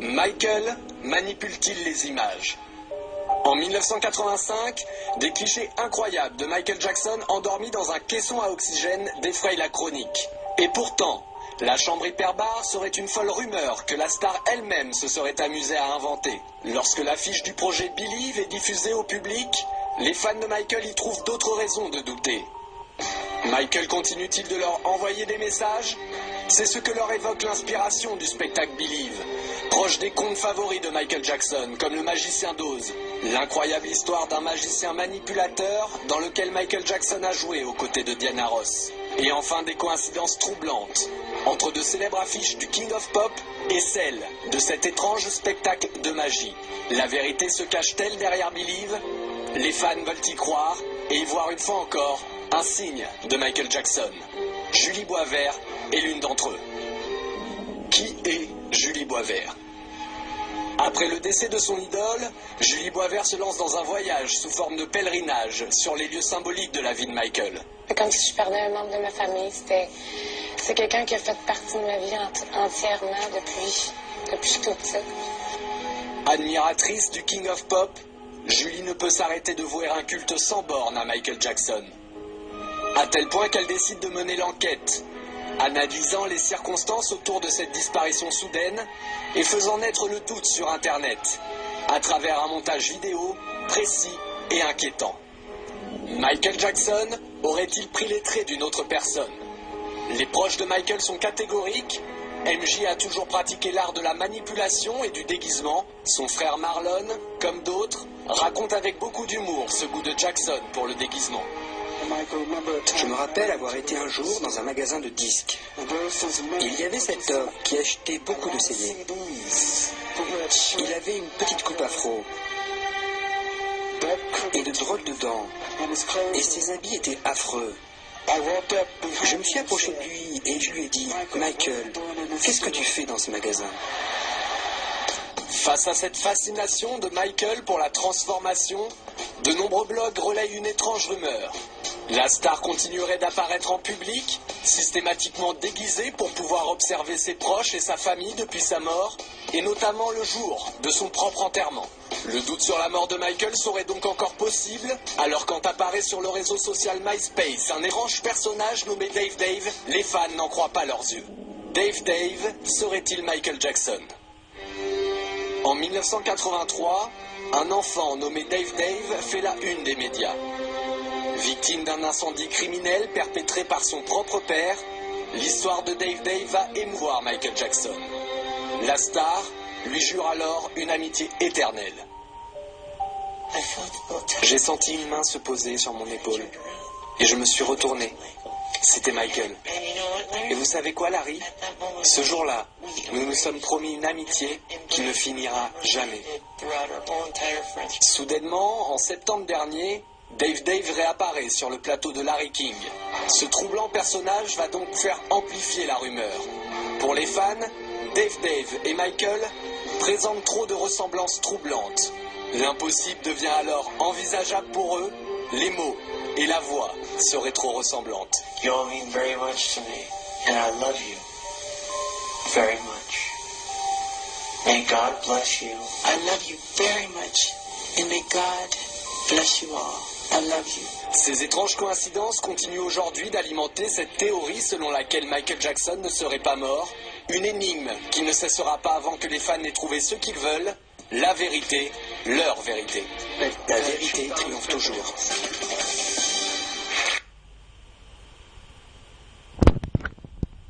Michael manipule-t-il les images? En 1985, des clichés incroyables de Michael Jackson endormi dans un caisson à oxygène défrayent la chronique. Et pourtant, la chambre hyperbare serait une folle rumeur que la star elle-même se serait amusée à inventer. Lorsque l'affiche du projet Believe est diffusée au public, les fans de Michael y trouvent d'autres raisons de douter. Michael continue-t-il de leur envoyer des messages? C'est ce que leur évoque l'inspiration du spectacle Believe, proche des contes favoris de Michael Jackson, comme le magicien d'Oz, l'incroyable histoire d'un magicien manipulateur dans lequel Michael Jackson a joué aux côtés de Diana Ross. Et enfin des coïncidences troublantes entre de célèbres affiches du King of Pop et celles de cet étrange spectacle de magie. La vérité se cache-t-elle derrière Believe? Les fans veulent y croire et y voir une fois encore un signe de Michael Jackson. Julie Boisvert est l'une d'entre eux. Qui est Julie Boisvert? Après le décès de son idole, Julie Boisvert se lance dans un voyage sous forme de pèlerinage sur les lieux symboliques de la vie de Michael. C'est comme si je perdais un membre de ma famille. C'est quelqu'un qui a fait partie de ma vie entièrement depuis que je suis toute petite. Admiratrice du King of Pop, Julie ne peut s'arrêter de vouer un culte sans borne à Michael Jackson. À tel point qu'elle décide de mener l'enquête, analysant les circonstances autour de cette disparition soudaine et faisant naître le doute sur Internet, à travers un montage vidéo précis et inquiétant. Michael Jackson aurait-il pris les traits d'une autre personne? Les proches de Michael sont catégoriques. MJ a toujours pratiqué l'art de la manipulation et du déguisement. Son frère Marlon, comme d'autres, raconte avec beaucoup d'humour ce goût de Jackson pour le déguisement. Je me rappelle avoir été un jour dans un magasin de disques. Il y avait cet homme qui achetait beaucoup de CD. Il avait une petite coupe afro et de drôles de dents. Et ses habits étaient affreux. Je me suis approché de lui et je lui ai dit « Michael, qu'est-ce que tu fais dans ce magasin ?» Face à cette fascination de Michael pour la transformation, de nombreux blogs relayent une étrange rumeur. La star continuerait d'apparaître en public, systématiquement déguisée pour pouvoir observer ses proches et sa famille depuis sa mort, et notamment le jour de son propre enterrement. Le doute sur la mort de Michael serait donc encore possible, alors quand apparaît sur le réseau social MySpace un étrange personnage nommé Dave Dave, les fans n'en croient pas leurs yeux. Dave Dave serait-il Michael Jackson? En 1983, un enfant nommé Dave Dave fait la une des médias. Victime d'un incendie criminel perpétré par son propre père, l'histoire de Dave Dave va émouvoir Michael Jackson. La star lui jure alors une amitié éternelle. J'ai senti une main se poser sur mon épaule et je me suis retourné. C'était Michael. Et vous savez quoi, Larry? Ce jour-là, nous nous sommes promis une amitié qui ne finira jamais. Soudainement, en septembre dernier, Dave Dave réapparaît sur le plateau de Larry King. Ce troublant personnage va donc faire amplifier la rumeur. Pour les fans, Dave Dave et Michael présentent trop de ressemblances troublantes. L'impossible devient alors envisageable pour eux, les mots et la voix seraient trop ressemblantes. You all mean very much to me, and I love you very much. May God bless you. I love you very much, and may God bless you all. I love you. Ces étranges coïncidences continuent aujourd'hui d'alimenter cette théorie selon laquelle Michael Jackson ne serait pas mort, une énigme qui ne cessera pas avant que les fans aient trouvé ce qu'ils veulent, la vérité, leur vérité. La vérité triomphe toujours.